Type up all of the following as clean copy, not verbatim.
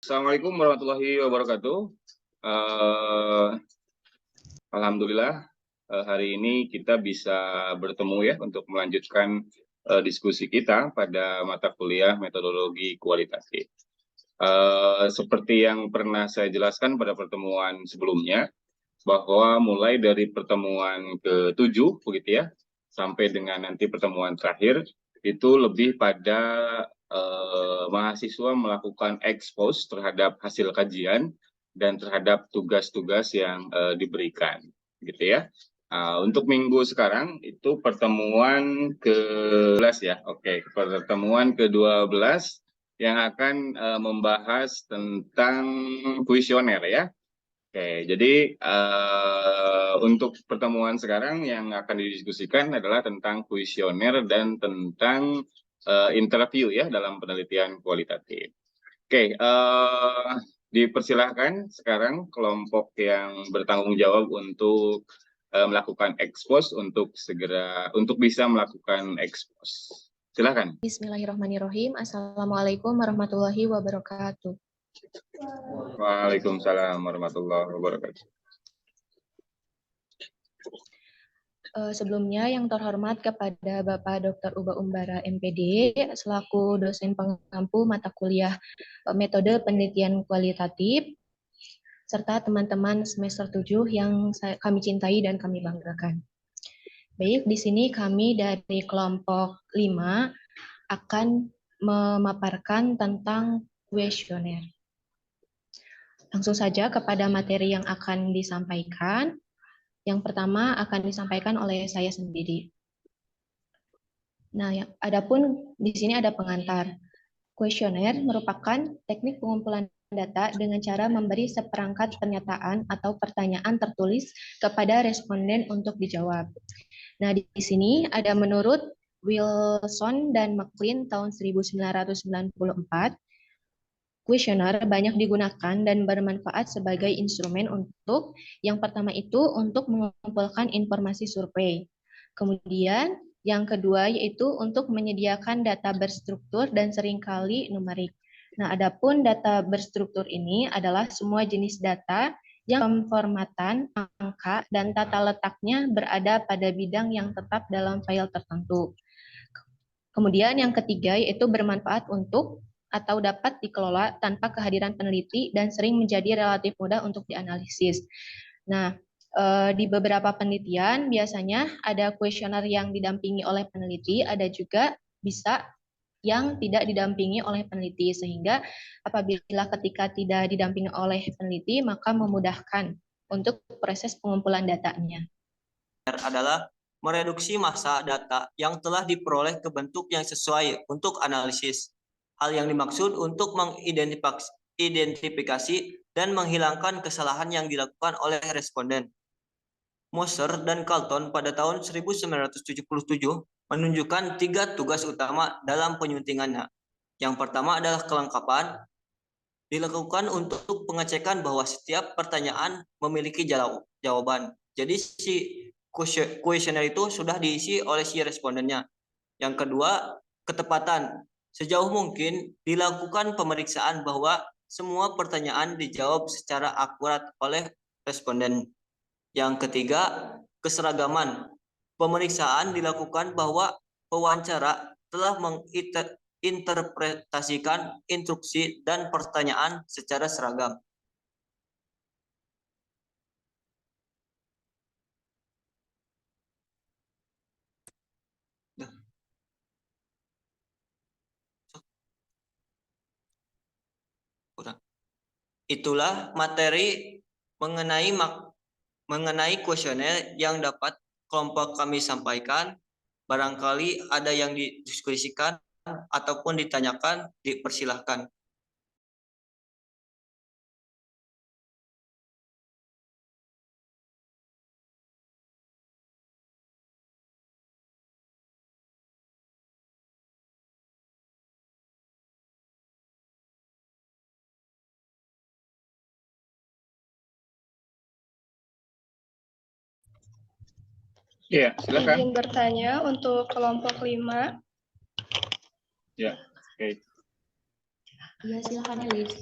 Assalamualaikum warahmatullahi wabarakatuh. Eh, Alhamdulillah hari ini kita bisa bertemu ya untuk melanjutkan diskusi kita pada mata kuliah metodologi kualitatif. Seperti yang pernah saya jelaskan pada pertemuan sebelumnya, bahwa mulai dari pertemuan ke-7 begitu ya, sampai dengan nanti pertemuan terakhir, itu lebih pada mahasiswa melakukan ekspos terhadap hasil kajian dan terhadap tugas-tugas yang diberikan, gitu ya. Untuk minggu sekarang itu pertemuan ke-12 ya, oke, pertemuan ke-12 yang akan membahas tentang kuesioner ya. Oke, jadi untuk pertemuan sekarang yang akan didiskusikan adalah tentang kuesioner dan tentang interview ya dalam penelitian kualitatif. Oke, dipersilahkan sekarang kelompok yang bertanggung jawab untuk melakukan ekspos untuk bisa melakukan ekspos. Silakan. Bismillahirrahmanirrahim. Assalamualaikum warahmatullahi wabarakatuh. Waalaikumsalam warahmatullahi wabarakatuh. Sebelumnya yang terhormat kepada Bapak Dr. Uba Umbara MPD selaku dosen pengampu mata kuliah metode penelitian kualitatif serta teman-teman semester 7 yang kami cintai dan kami banggakan. Baik, di sini kami dari kelompok 5 akan memaparkan tentang kuesioner. Langsung saja kepada materi yang akan disampaikan. Yang pertama akan disampaikan oleh saya sendiri. Nah, adapun di sini ada pengantar. Kuesioner merupakan teknik pengumpulan data dengan cara memberi seperangkat pernyataan atau pertanyaan tertulis kepada responden untuk dijawab. Nah, di sini ada menurut Wilson dan McLean tahun 1994, kuesioner banyak digunakan dan bermanfaat sebagai instrumen untuk yang pertama itu untuk mengumpulkan informasi survei. Kemudian yang kedua yaitu untuk menyediakan data berstruktur dan seringkali numerik. Nah, adapun data berstruktur ini adalah semua jenis data yang pemformatan, angka, dan tata letaknya berada pada bidang yang tetap dalam file tertentu. Kemudian yang ketiga yaitu bermanfaat untuk atau dapat dikelola tanpa kehadiran peneliti dan sering menjadi relatif mudah untuk dianalisis. Nah, di beberapa penelitian biasanya ada kuesioner yang didampingi oleh peneliti, ada juga bisa yang tidak didampingi oleh peneliti, sehingga apabila ketika tidak didampingi oleh peneliti maka memudahkan untuk proses pengumpulan datanya. Adalah mereduksi massa data yang telah diperoleh ke bentuk yang sesuai untuk analisis. Hal yang dimaksud untuk mengidentifikasi dan menghilangkan kesalahan yang dilakukan oleh responden. Moser dan Carlton pada tahun 1977 menunjukkan 3 tugas utama dalam penyuntingannya. Yang pertama adalah kelengkapan, dilakukan untuk pengecekan bahwa setiap pertanyaan memiliki jawaban. Jadi si kuesioner itu sudah diisi oleh si respondennya. Yang kedua, ketepatan. Sejauh mungkin dilakukan pemeriksaan bahwa semua pertanyaan dijawab secara akurat oleh responden. Yang ketiga, keseragaman. Pemeriksaan dilakukan bahwa pewawancara telah menginterpretasikan instruksi dan pertanyaan secara seragam. Itulah materi mengenai kuesioner yang dapat kelompok kami sampaikan. Barangkali ada yang didiskusikan ataupun ditanyakan, dipersilahkan. Ya, silakan. Izin bertanya untuk kelompok 5. Ya, oke. Ya, silakan Elis.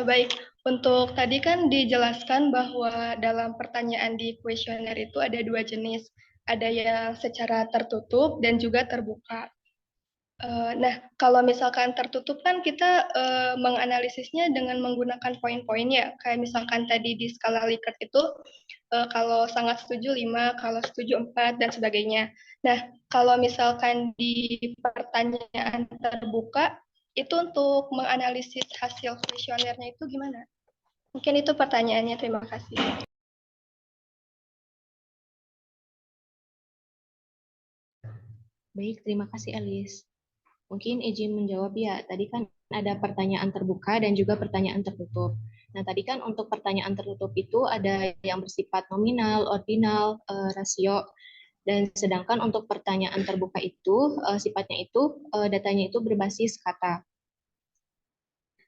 Baik, untuk tadi kan dijelaskan bahwa dalam pertanyaan di kuesioner itu ada dua jenis, ada yang secara tertutup dan juga terbuka. Nah, kalau misalkan tertutup kan kita menganalisisnya dengan menggunakan poin-poinnya, kayak misalkan tadi di skala Likert itu kalau sangat setuju 5, kalau setuju 4, dan sebagainya. Nah, kalau misalkan di pertanyaan terbuka, itu untuk menganalisis hasil kuesionernya itu gimana? Mungkin itu pertanyaannya, terima kasih. Baik, terima kasih Elis. Mungkin izin menjawab ya, tadi kan ada pertanyaan terbuka dan juga pertanyaan tertutup. Nah, tadi kan untuk pertanyaan tertutup itu ada yang bersifat nominal, ordinal, rasio, dan sedangkan untuk pertanyaan terbuka itu sifatnya itu datanya itu berbasis kata.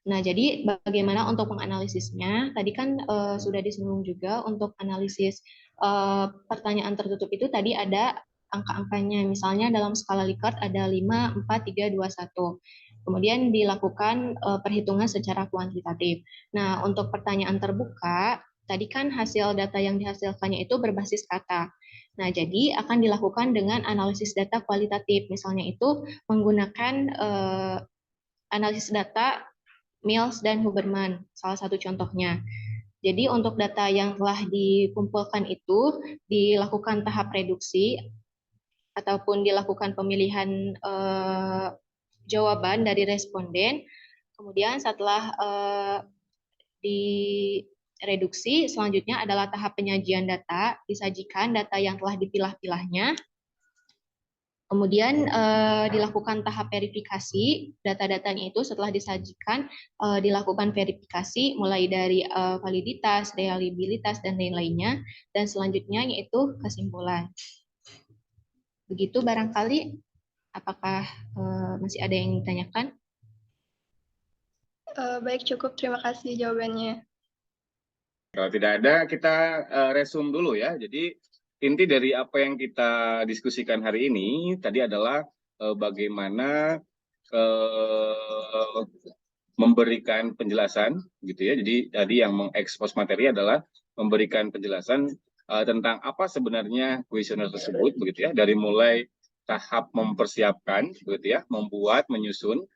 Nah, jadi bagaimana untuk menganalisisnya? Tadi kan sudah disinggung juga untuk analisis pertanyaan tertutup itu tadi ada angka-angkanya. Misalnya dalam skala Likert ada 5, 4, 3, 2, 1. Kemudian dilakukan perhitungan secara kuantitatif. Nah, untuk pertanyaan terbuka, tadi kan hasil data yang dihasilkannya itu berbasis kata. Nah, jadi akan dilakukan dengan analisis data kualitatif. Misalnya itu menggunakan analisis data Mills dan Huberman, salah satu contohnya. Jadi untuk data yang telah dikumpulkan itu dilakukan tahap reduksi ataupun dilakukan pemilihan jawaban dari responden. Kemudian setelah direduksi, selanjutnya adalah tahap penyajian data, disajikan data yang telah dipilah-pilahnya. Kemudian dilakukan tahap verifikasi, data-datanya itu setelah disajikan dilakukan verifikasi mulai dari validitas, reliabilitas, dan lain-lainnya, dan selanjutnya yaitu kesimpulan. Begitu barangkali, apakah masih ada yang ditanyakan? Baik, cukup. Terima kasih jawabannya. Kalau tidak ada, kita resume dulu ya. Jadi inti dari apa yang kita diskusikan hari ini tadi adalah bagaimana memberikan penjelasan, gitu ya. Jadi tadi yang mengekspos materi adalah memberikan penjelasan tentang apa sebenarnya kuesioner tersebut, begitu ya. Dari mulai tahap mempersiapkan, begitu ya, membuat, menyusun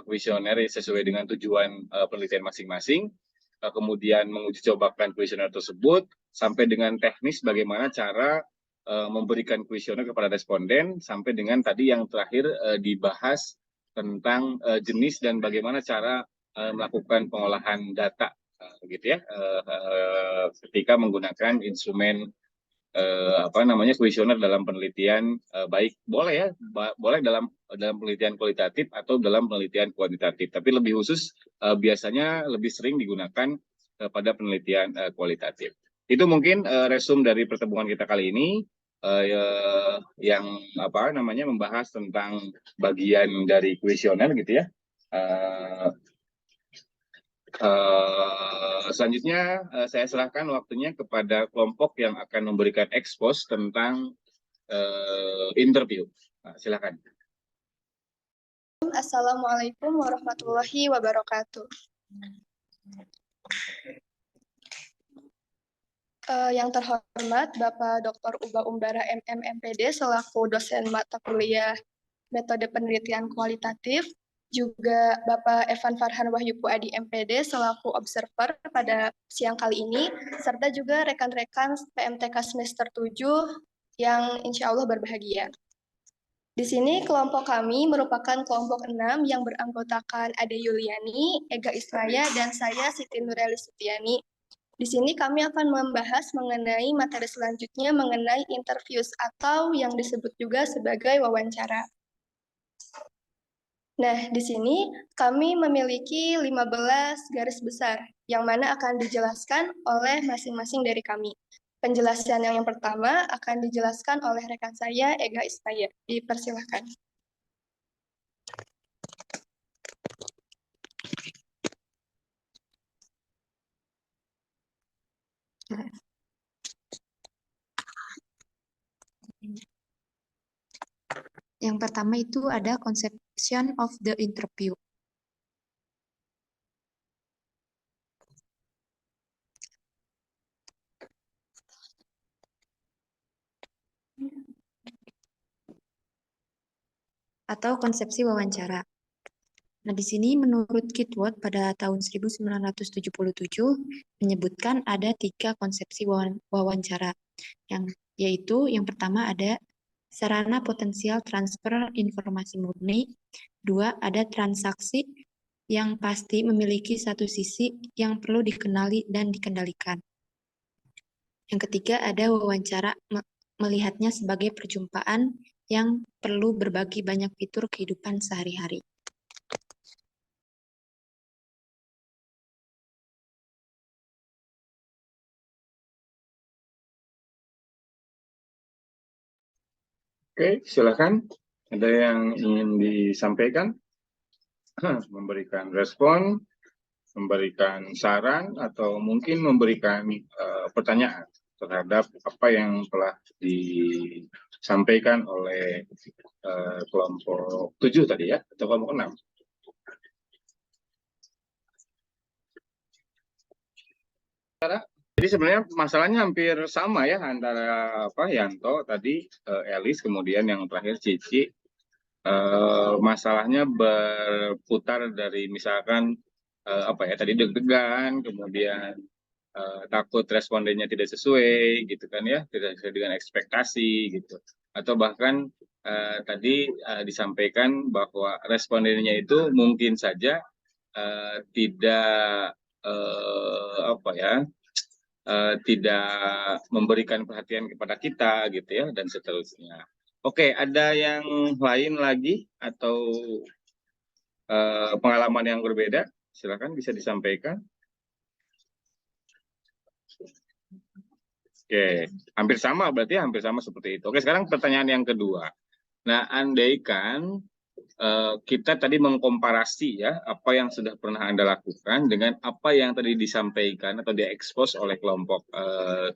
kuesioner sesuai dengan tujuan penelitian masing-masing. Kemudian menguji cobakan kuesioner tersebut sampai dengan teknis bagaimana cara memberikan kuesioner kepada responden sampai dengan tadi yang terakhir dibahas tentang jenis dan bagaimana cara melakukan pengolahan data gitu ya ketika menggunakan instrumen kuesioner dalam penelitian baik boleh ya boleh dalam penelitian kualitatif atau dalam penelitian kuantitatif, tapi lebih khusus biasanya lebih sering digunakan pada penelitian kualitatif. Itu mungkin resume dari pertemuan kita kali ini yang membahas tentang bagian dari kuesioner gitu ya. Selanjutnya saya serahkan waktunya kepada kelompok yang akan memberikan ekspos tentang interview. Silakan. Assalamualaikum warahmatullahi wabarakatuh. Yang terhormat Bapak Dr. Uba Umbara MM MPD selaku dosen mata kuliah metode penelitian kualitatif, juga Bapak Evan Farhan Wahyu Puadi MPD selaku observer pada siang kali ini, serta juga rekan-rekan PMTK semester 7 yang insya Allah berbahagia. Di sini kelompok kami merupakan kelompok 6 yang beranggotakan Ade Yuliani, Ega Ismaya, dan saya Siti Nureli Sutiani. Di sini kami akan membahas mengenai materi selanjutnya mengenai interviews atau yang disebut juga sebagai wawancara. Nah, di sini kami memiliki 15 garis besar yang mana akan dijelaskan oleh masing-masing dari kami. Penjelasan yang pertama akan dijelaskan oleh rekan saya, Ega Ismaya. Dipersilahkan. Yang pertama itu ada conception of the interview. atau konsepsi wawancara. Nah, di sini menurut Kitwood pada tahun 1977 menyebutkan ada 3 konsepsi wawancara, yaitu yang pertama ada sarana potensial transfer informasi murni, 2 ada transaksi yang pasti memiliki satu sisi yang perlu dikenali dan dikendalikan. Yang ketiga ada wawancara melihatnya sebagai perjumpaan yang perlu berbagi banyak fitur kehidupan sehari-hari. Oke, silakan. Ada yang ingin disampaikan? Memberikan respon, memberikan saran, atau mungkin memberikan pertanyaan terhadap apa yang telah disampaikan oleh kelompok 7 tadi ya, atau kelompok 6. Jadi sebenarnya masalahnya hampir sama ya antara Yanto tadi, Elis, kemudian yang terakhir Cici. Masalahnya berputar dari misalkan tadi deg-degan, kemudian takut respondennya tidak sesuai gitu kan ya, tidak sesuai dengan ekspektasi gitu, atau bahkan tadi disampaikan bahwa respondennya itu mungkin saja tidak tidak memberikan perhatian kepada kita gitu ya, dan seterusnya. Oke, ada yang lain lagi atau pengalaman yang berbeda? Silakan bisa disampaikan. Oke, hampir sama berarti, hampir sama seperti itu. Oke, sekarang pertanyaan yang kedua. Nah, andaikan kita tadi mengkomparasi ya apa yang sudah pernah Anda lakukan dengan apa yang tadi disampaikan atau diekspos oleh kelompok 7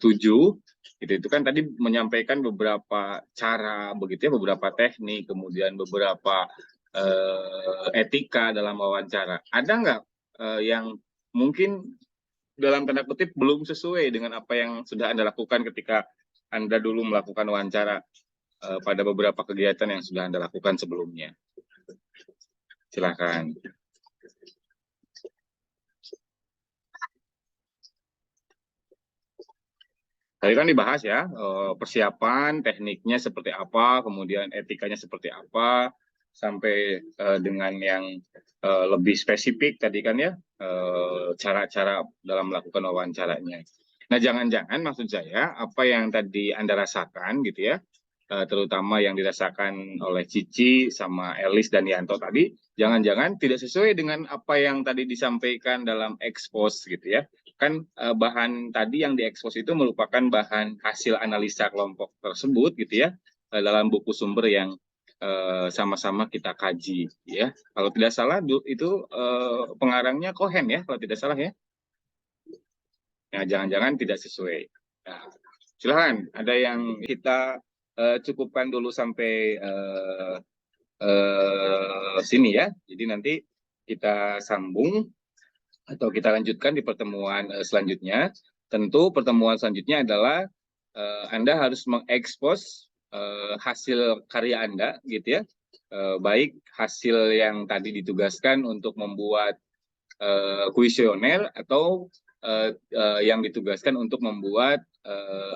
gitu. Itu kan tadi menyampaikan beberapa cara begitu ya, beberapa teknik, kemudian beberapa etika dalam wawancara. Ada nggak yang mungkin dalam tanda kutip belum sesuai dengan apa yang sudah Anda lakukan ketika Anda dulu melakukan wawancara pada beberapa kegiatan yang sudah Anda lakukan sebelumnya? Silakan. Tadi kan dibahas ya, persiapan, tekniknya seperti apa, kemudian etikanya seperti apa, sampai dengan yang lebih spesifik tadi kan ya, cara-cara dalam melakukan wawancaranya. Nah, jangan-jangan maksud saya apa yang tadi Anda rasakan gitu ya, terutama yang dirasakan oleh Cici sama Elis dan Yanto tadi, jangan-jangan tidak sesuai dengan apa yang tadi disampaikan dalam ekspos gitu ya. Kan bahan tadi yang diekspos itu merupakan bahan hasil analisa kelompok tersebut gitu ya, dalam buku sumber yang sama-sama kita kaji ya. Kalau tidak salah itu pengarangnya Cohen ya, kalau tidak salah ya. Nah, jangan-jangan tidak sesuai. Nah, silakan, ada yang kita cukupkan dulu sampai sini ya. Jadi nanti kita sambung atau kita lanjutkan di pertemuan selanjutnya. Tentu pertemuan selanjutnya adalah Anda harus mengekspos hasil karya Anda gitu ya. Baik hasil yang tadi ditugaskan untuk membuat kuesioner atau yang ditugaskan untuk membuat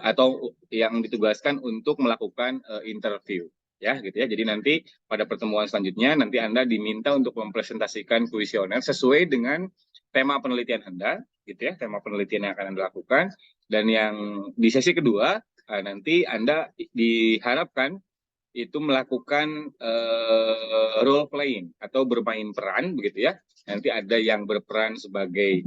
atau yang ditugaskan untuk melakukan interview ya gitu ya. Jadi nanti pada pertemuan selanjutnya nanti Anda diminta untuk mempresentasikan kuesioner sesuai dengan tema penelitian Anda gitu ya, tema penelitian yang akan Anda lakukan. Dan yang di sesi kedua nanti Anda diharapkan itu melakukan role playing atau bermain peran begitu ya. Nanti ada yang berperan sebagai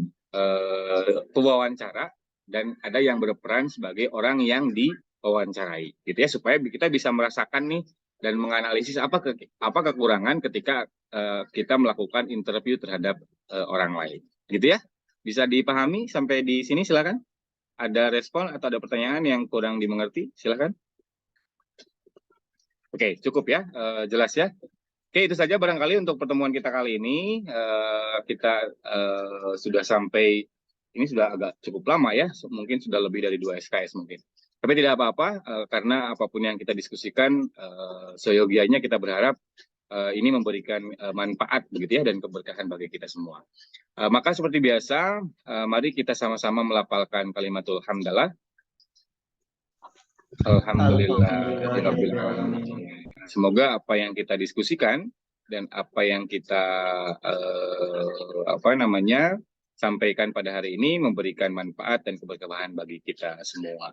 pewawancara dan ada yang berperan sebagai orang yang diwawancarai gitu ya, supaya kita bisa merasakan nih dan menganalisis apa kekurangan ketika kita melakukan interview terhadap orang lain gitu ya. Bisa dipahami sampai di sini? Silakan. Ada respon atau ada pertanyaan yang kurang dimengerti? Silakan. Oke, cukup ya, jelas ya. Oke, itu saja barangkali untuk pertemuan kita kali ini. Kita sudah sampai, ini sudah agak cukup lama ya, mungkin sudah lebih dari 2 SKS mungkin. Tapi tidak apa-apa, karena apapun yang kita diskusikan, seyogianya kita berharap ini memberikan manfaat begitu ya dan keberkahan bagi kita semua. Maka seperti biasa, mari kita sama-sama melafalkan kalimatul hamdalah. Alhamdulillahirabbil alamin. Semoga apa yang kita diskusikan dan apa yang kita sampaikan pada hari ini memberikan manfaat dan keberkahan bagi kita semua.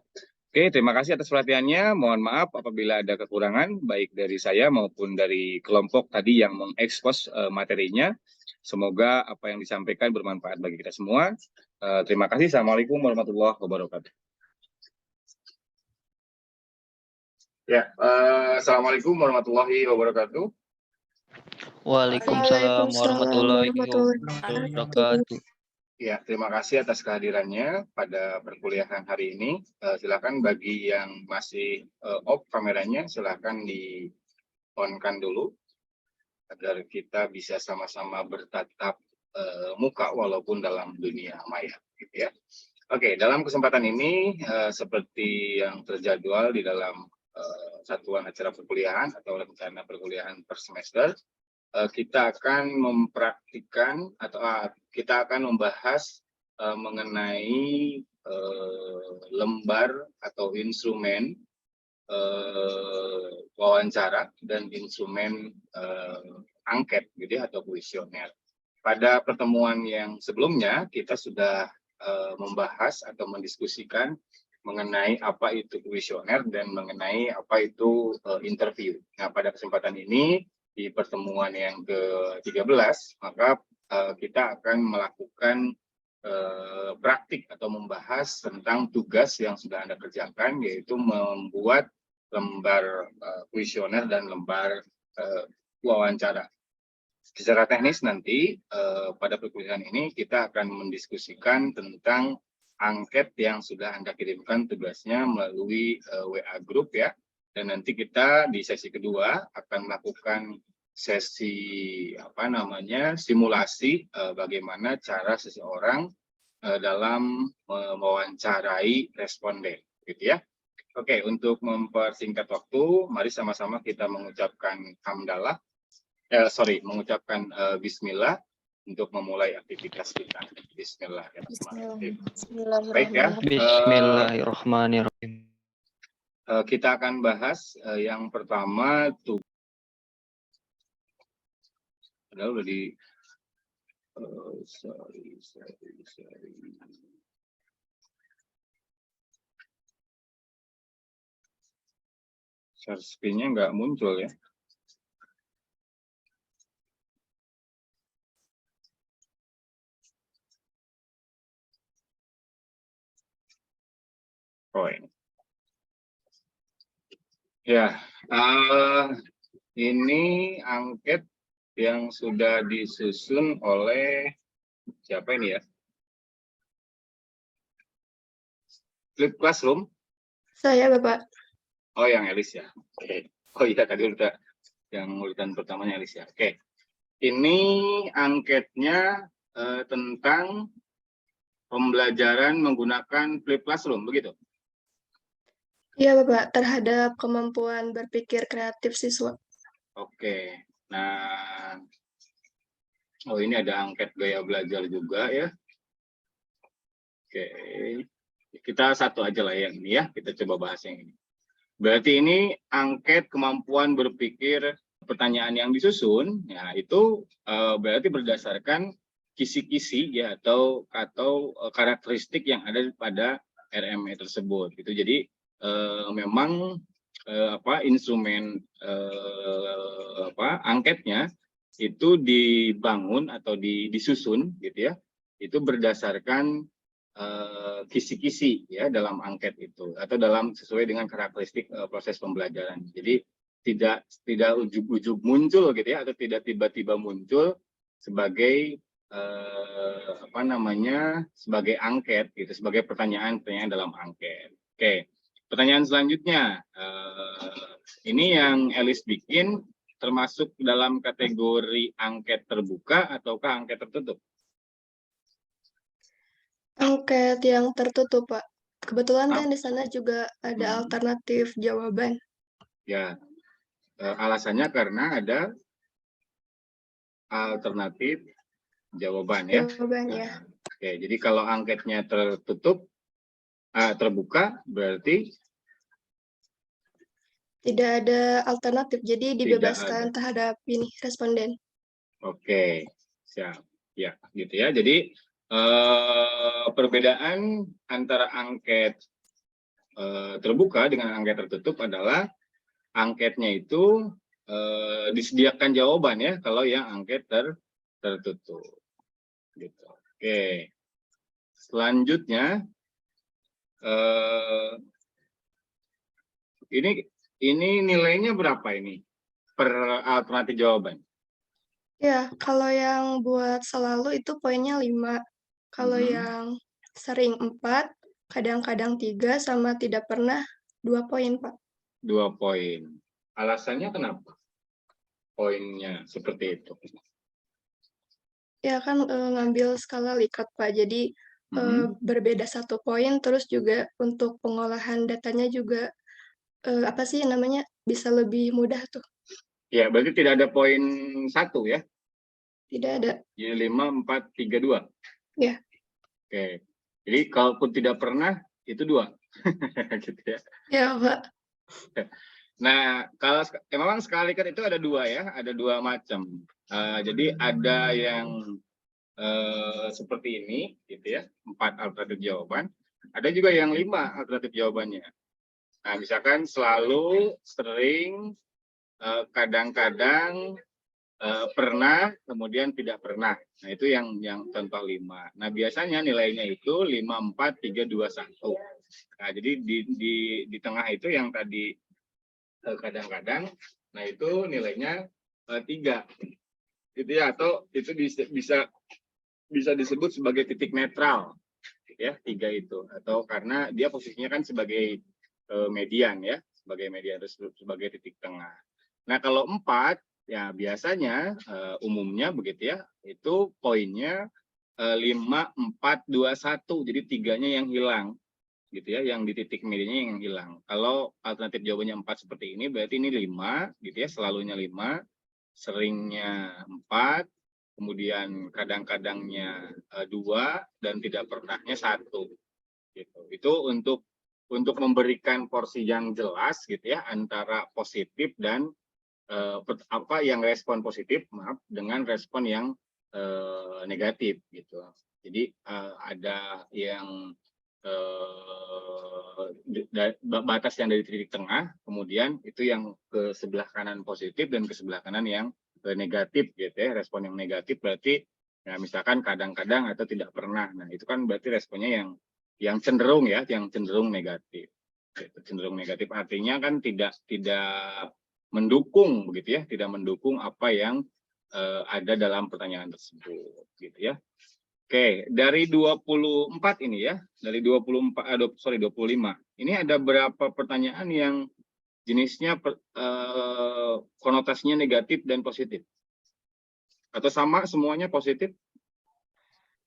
Oke, terima kasih atas perhatiannya. Mohon maaf apabila ada kekurangan baik dari saya maupun dari kelompok tadi yang mengekspos materinya. Semoga apa yang disampaikan bermanfaat bagi kita semua. Terima kasih. Assalamualaikum warahmatullahi wabarakatuh. Ya, assalamualaikum warahmatullahi wabarakatuh. Waalaikumsalam warahmatullahi wabarakatuh. Ya, terima kasih atas kehadirannya pada perkuliahan hari ini. Silakan bagi yang masih off kameranya, silakan di-on-kan dulu agar kita bisa sama-sama bertatap muka walaupun dalam dunia maya, gitu ya. Oke, dalam kesempatan ini seperti yang terjadwal di dalam satuan acara perkuliahan atau rencana perkuliahan per semester, kita akan mempraktikkan atau kita akan membahas mengenai lembar atau instrumen wawancara dan instrumen angket gitu ya, atau kuesioner. Pada pertemuan yang sebelumnya kita sudah membahas atau mendiskusikan mengenai apa itu kuesioner dan mengenai apa itu interview. Nah, pada kesempatan ini di pertemuan yang ke-13 maka kita akan melakukan praktik atau membahas tentang tugas yang sudah Anda kerjakan, yaitu membuat lembar kuesioner dan lembar wawancara. Secara teknis nanti pada perkuliahan ini kita akan mendiskusikan tentang angket yang sudah Anda kirimkan tugasnya melalui WA Group ya. Dan nanti kita di sesi kedua akan melakukan sesi simulasi bagaimana cara seseorang dalam mewawancarai responden, gitu ya. Oke, untuk mempersingkat waktu, mari sama-sama kita mengucapkan mengucapkan Bismillah untuk memulai aktivitas kita. Bismillahirrahmanirrahim. Baik ya. Bismillahirrahmanirrahim. Kita akan bahas yang pertama tuh. Padahal udah di share screen-nya nggak muncul ya. Oh ini. Ya, ini angket yang sudah disusun oleh siapa ini ya? Flip Classroom? Saya, Bapak. Oh, yang Elis ya. Oke. Oh iya, tadi udah yang urutan pertamanya Elis ya. Oke. Ini angketnya tentang pembelajaran menggunakan Flip Classroom, begitu? Iya, Bapak, terhadap kemampuan berpikir kreatif siswa. Oke. Nah, oh ini ada angket gaya belajar juga ya. Oke. Kita satu aja lah yang ini ya. Kita coba bahas yang ini. Berarti ini angket kemampuan berpikir, pertanyaan yang disusun, ya itu berarti berdasarkan kisi-kisi ya atau karakteristik yang ada pada RME tersebut. Gitu. Jadi memang instrumen angketnya itu dibangun atau disusun gitu ya. Itu berdasarkan kisi-kisi ya dalam angket itu atau sesuai dengan karakteristik proses pembelajaran. Jadi tidak ujug-ujug muncul gitu ya atau tidak tiba-tiba muncul sebagai sebagai angket gitu, sebagai pertanyaan dalam angket. Oke. Pertanyaan selanjutnya, ini yang Elis bikin termasuk dalam kategori angket terbuka ataukah angket tertutup? Angket yang tertutup, Pak. Kebetulan kan di sana juga ada alternatif jawaban. Ya, alasannya karena ada alternatif jawaban ya. Jawaban ya. Oke, jadi kalau angketnya terbuka berarti Tidak ada alternatif, jadi dibebaskan ada. terhadap ini responden. Oke, siap. Ya, gitu ya. Jadi perbedaan antara angket terbuka dengan angket tertutup adalah angketnya itu disediakan jawaban ya kalau yang angket tertutup. Gitu. Oke. Selanjutnya ini nilainya berapa ini per alternatif jawaban? Ya, kalau yang buat selalu itu poinnya 5. Kalau yang sering 4, kadang-kadang 3, sama tidak pernah 2 poin, Pak. 2 poin. Alasannya kenapa poinnya seperti itu? Ya kan ngambil skala Likert, Pak. Jadi berbeda 1 poin, terus juga untuk pengolahan datanya juga apa sih namanya, bisa lebih mudah tuh. Ya, berarti tidak ada poin 1 ya? Tidak ada. Jadi 5, 4, 3, 2. Ya. Oke. Jadi kalaupun tidak pernah itu 2. Gitu ya. Ya, Pak. Nah, kalau memang skala Likert itu ada 2 ya, ada 2 macam. Jadi ada yang seperti ini, gitu ya, 4 alternatif jawaban. Ada juga yang 5 alternatif jawabannya. Nah, misalkan selalu, sering, kadang-kadang, pernah, kemudian tidak pernah. Nah, itu yang contoh 5. Nah, biasanya nilainya itu 5, 4, 3, 2, 1. Nah, jadi di tengah itu yang tadi kadang-kadang, nah itu nilainya 3. Gitu ya, atau itu bisa disebut sebagai titik netral. Ya, 3 itu. Atau karena dia posisinya kan sebagai median ya, sebagai median, sebagai titik tengah. Nah, kalau 4 ya biasanya umumnya begitu ya, itu poinnya 5, 4, 2, 1. Jadi 3-nya yang hilang. Gitu ya, yang di titik mediannya yang hilang. Kalau alternatif jawabannya 4 seperti ini, berarti ini 5 gitu ya, selalunya 5, seringnya 4, kemudian kadang-kadangnya 2, dan tidak pernahnya 1. Gitu. Itu untuk memberikan porsi yang jelas gitu ya antara positif dan yang respon positif dengan respon yang negatif gitu. Jadi ada yang batas yang dari titik tengah, kemudian itu yang ke sebelah kanan positif dan ke sebelah kanan yang negatif gitu ya. Respon yang negatif berarti ya misalkan kadang-kadang atau tidak pernah. Nah, itu kan berarti responnya yang cenderung ya, yang cenderung negatif. Cenderung negatif artinya kan tidak mendukung begitu ya, tidak mendukung apa yang ada dalam pertanyaan tersebut gitu ya. Oke, dari 24 ini ya, dari 25. Ini ada berapa pertanyaan yang jenisnya konotasinya negatif dan positif? Atau sama semuanya positif?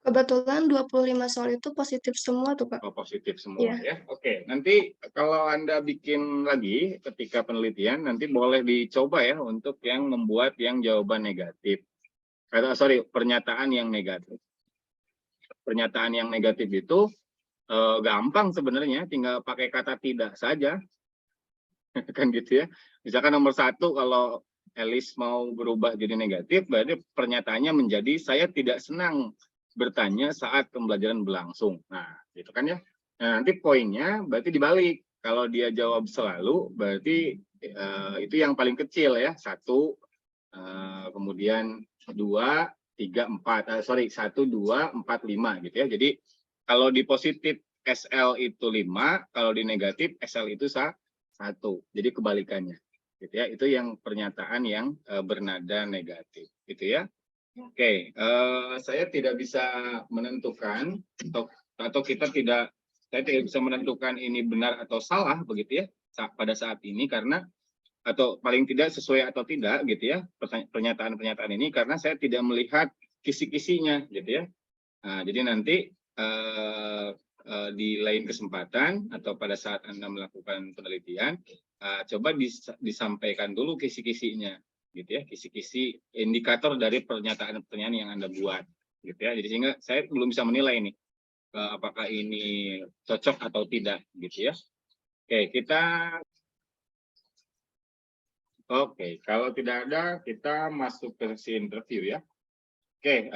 Kebetulan 25 soal itu positif semua tuh, Pak. Oh, positif semua ya. Oke, nanti kalau Anda bikin lagi ketika penelitian, nanti boleh dicoba ya untuk yang membuat yang jawaban negatif. Pernyataan yang negatif. Pernyataan yang negatif itu gampang sebenarnya, tinggal pakai kata tidak saja. Kan gitu ya. Misalkan nomor 1, kalau Elis mau berubah jadi negatif, berarti pernyataannya menjadi saya tidak senang bertanya saat pembelajaran berlangsung. Nah, gitu kan ya. Nah, nanti poinnya berarti dibalik. Kalau dia jawab selalu, berarti itu yang paling kecil ya. 1, kemudian 2, 3, 4. 1, 2, 4, 5 gitu ya. Jadi kalau di positif SL itu 5, kalau di negatif SL itu 1. Jadi kebalikannya. Gitu ya. Itu yang pernyataan yang bernada negatif. Gitu ya. Oke, saya tidak bisa menentukan atau saya tidak bisa menentukan ini benar atau salah begitu ya pada saat ini, karena atau paling tidak sesuai atau tidak gitu ya pernyataan-pernyataan ini, karena saya tidak melihat kisi-kisinya gitu ya. Nah, jadi nanti di lain kesempatan atau pada saat Anda melakukan penelitian, coba disampaikan dulu kisi-kisinya. gitu ya, kisi-kisi indikator dari pernyataan-pernyataan yang Anda buat, gitu ya. Jadi sehingga saya belum bisa menilai nih apakah ini cocok atau tidak, gitu ya. Oke, kalau tidak ada, kita masuk ke sesi interview ya. Oke,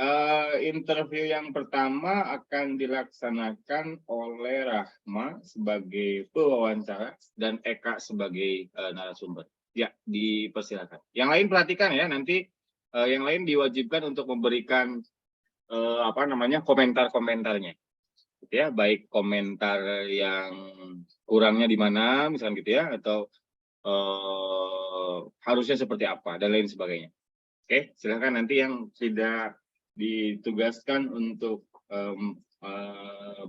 interview yang pertama akan dilaksanakan oleh Rahma sebagai pewawancara dan Eka sebagai narasumber. Ya, dipersilakan. Yang lain perhatikan ya, nanti yang lain diwajibkan untuk memberikan komentar-komentarnya. Gitu ya, baik komentar yang kurangnya di mana, misalnya gitu ya, atau harusnya seperti apa dan lain sebagainya. Oke, silakan nanti yang tidak ditugaskan untuk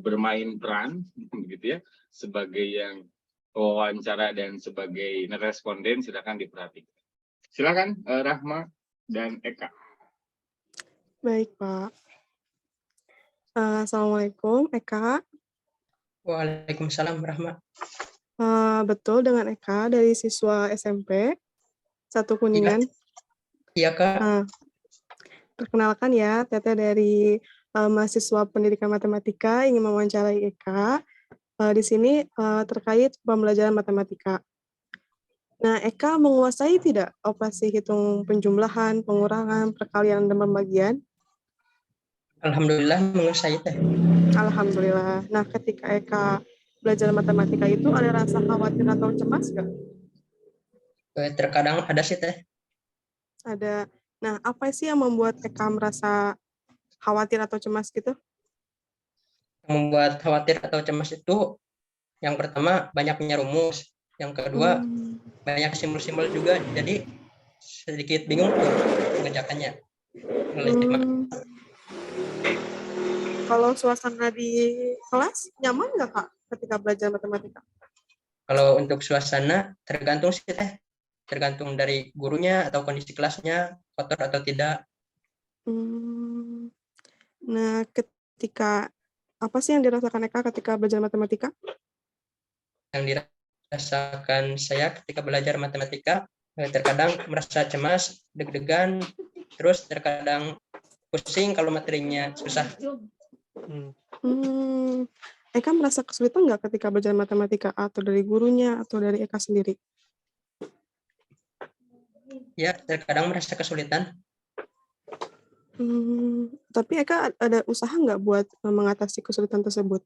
bermain peran, gitu ya, sebagai yang wawancara dan sebagai responden, silakan diperhatikan. Silakan Rahma dan Eka. Baik, Pak. Assalamualaikum, Eka. Waalaikumsalam Rahma. Betul dengan Eka dari siswa SMP 1 Kuningan. Iya, Kak. Perkenalkan ya, Teteh dari mahasiswa pendidikan matematika ingin mewawancarai Eka. Di sini terkait pembelajaran matematika. Nah, Eka menguasai tidak operasi hitung penjumlahan, pengurangan, perkalian, dan pembagian? Alhamdulillah menguasai Teh. Alhamdulillah. Nah, ketika Eka belajar matematika itu ada rasa khawatir atau cemas nggak? Terkadang ada sih Teh. Ada. Nah, apa sih yang membuat Eka merasa khawatir atau cemas gitu? Yang membuat khawatir atau cemas itu, yang pertama banyaknya rumus, yang kedua banyak simbol-simbol juga, jadi sedikit bingung tuh mengerjakannya. Kalau suasana di kelas nyaman nggak Kak ketika belajar matematika? Kalau untuk suasana tergantung sih Teh, tergantung dari gurunya atau kondisi kelasnya, kotor atau tidak. Nah, ketika apa sih yang dirasakan Eka ketika belajar matematika? Yang dirasakan saya ketika belajar matematika, terkadang merasa cemas, deg-degan, terus terkadang pusing kalau materinya susah. Eka merasa kesulitan nggak ketika belajar matematika, atau dari gurunya atau dari Eka sendiri? Ya, terkadang merasa kesulitan. Tapi Eka ada usaha nggak buat mengatasi kesulitan tersebut?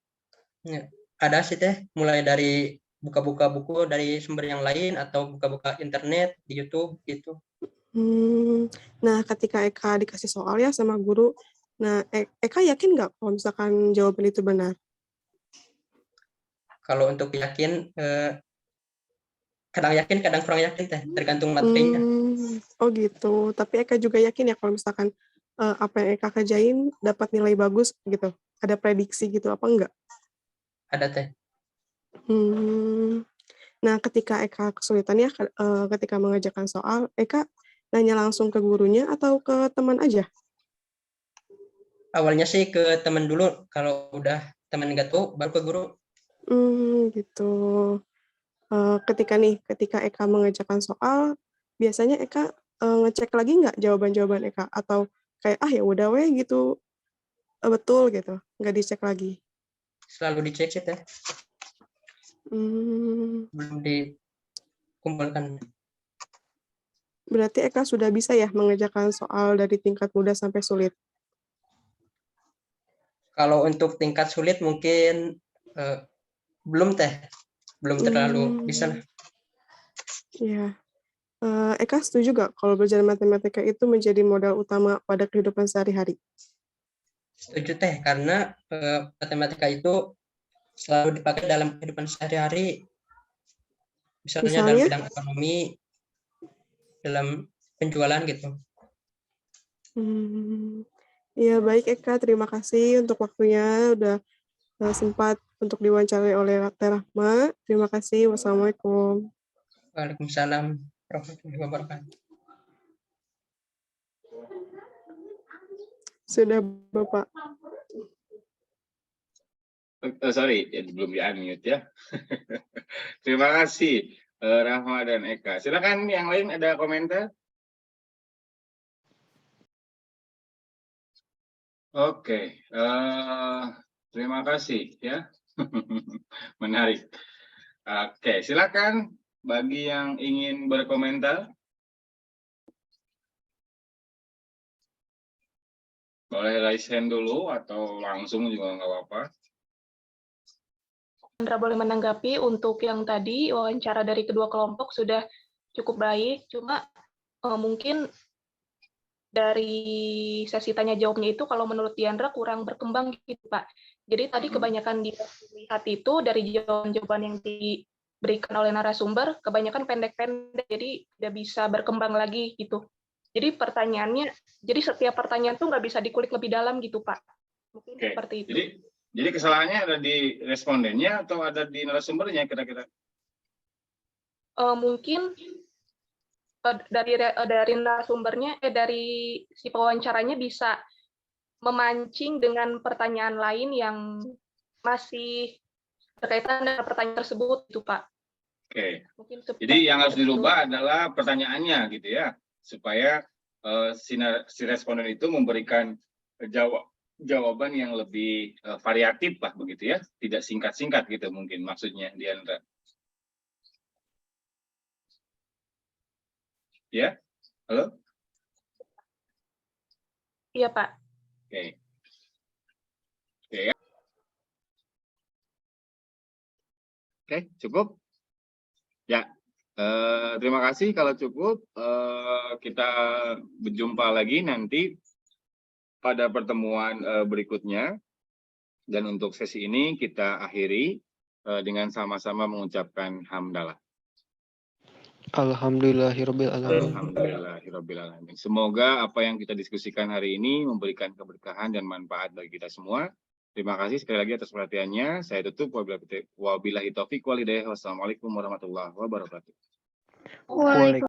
Ya, ada sih Teh, mulai dari buka-buka buku dari sumber yang lain atau buka-buka internet di YouTube gitu. Nah, ketika Eka dikasih soal ya sama guru, nah Eka yakin nggak kalau misalkan jawaban itu benar? Kalau untuk yakin, kadang yakin, kadang kurang yakin Teh, tergantung materinya. Oh gitu, tapi Eka juga yakin ya kalau misalkan apa yang Eka kerjain dapat nilai bagus gitu? Ada prediksi gitu apa enggak? Ada Teh. Nah, ketika Eka kesulitan ya ketika mengerjakan soal, Eka nanya langsung ke gurunya atau ke teman aja? Awalnya sih ke teman dulu, kalau udah teman nggak tahu baru ke guru. Gitu. Ketika Eka mengerjakan soal, biasanya Eka ngecek lagi nggak jawaban-jawaban Eka, atau kayak ya udah weh gitu, betul gitu, nggak dicek lagi? Selalu dicek sih Teh. Belum dikumpulkan. Berarti Eka sudah bisa ya mengerjakan soal dari tingkat mudah sampai sulit? Kalau untuk tingkat sulit mungkin belum Teh, belum terlalu bisa lah. Iya. Eka setuju nggak kalau belajar matematika itu menjadi modal utama pada kehidupan sehari-hari? Setuju Teh, karena matematika itu selalu dipakai dalam kehidupan sehari-hari, misalnya dalam bidang ekonomi, dalam penjualan gitu. Ya baik Eka, terima kasih untuk waktunya, udah sempat untuk diwawancarai oleh Rahma. Terima kasih. Wassalamualaikum. Waalaikumsalam warahmatullahi wabarakatuh. Sudah Bapak. Sorry, belum di-unmute ya. Terima kasih Rahma dan Eka. Silakan yang lain ada komentar? Oke, terima kasih ya. Menarik. Oke, silakan bagi yang ingin berkomentar. Boleh raise hand dulu atau langsung juga nggak apa-apa. Sandra boleh menanggapi untuk yang tadi wawancara dari kedua kelompok sudah cukup baik, cuma mungkin dari sesi tanya jawabnya itu kalau menurut Diandra kurang berkembang gitu Pak. Jadi tadi kebanyakan dilihat itu dari jawaban-jawaban yang diberikan oleh narasumber kebanyakan pendek-pendek, jadi tidak bisa berkembang lagi gitu. Jadi pertanyaannya, jadi setiap pertanyaan tuh nggak bisa dikulik lebih dalam gitu Pak. Mungkin Oke, seperti itu. Jadi kesalahannya ada di respondennya atau ada di narasumbernya kira-kira? Mungkin dari narasumbernya, dari si pewawancaranya bisa memancing dengan pertanyaan lain yang masih berkaitan dengan pertanyaan tersebut, itu Pak. Oke. Mungkin Jadi yang harus dirubah adalah pertanyaannya gitu ya, supaya si responden itu memberikan jawaban yang lebih variatif lah begitu ya, tidak singkat-singkat gitu mungkin maksudnya Diandra. Ya, halo? Iya Pak. Oke. Oke ya. Oke, cukup? Ya, terima kasih kalau cukup. Kita berjumpa lagi nanti pada pertemuan berikutnya. Dan untuk sesi ini kita akhiri dengan sama-sama mengucapkan hamdalah. Alhamdulillahirobbilalamin. Alhamdulillahirobbilalamin. Semoga apa yang kita diskusikan hari ini memberikan keberkahan dan manfaat bagi kita semua. Terima kasih sekali lagi atas perhatiannya. Saya tutup. Wabillahi taufiq walhidayah. Wassalamualaikum warahmatullahi wabarakatuh.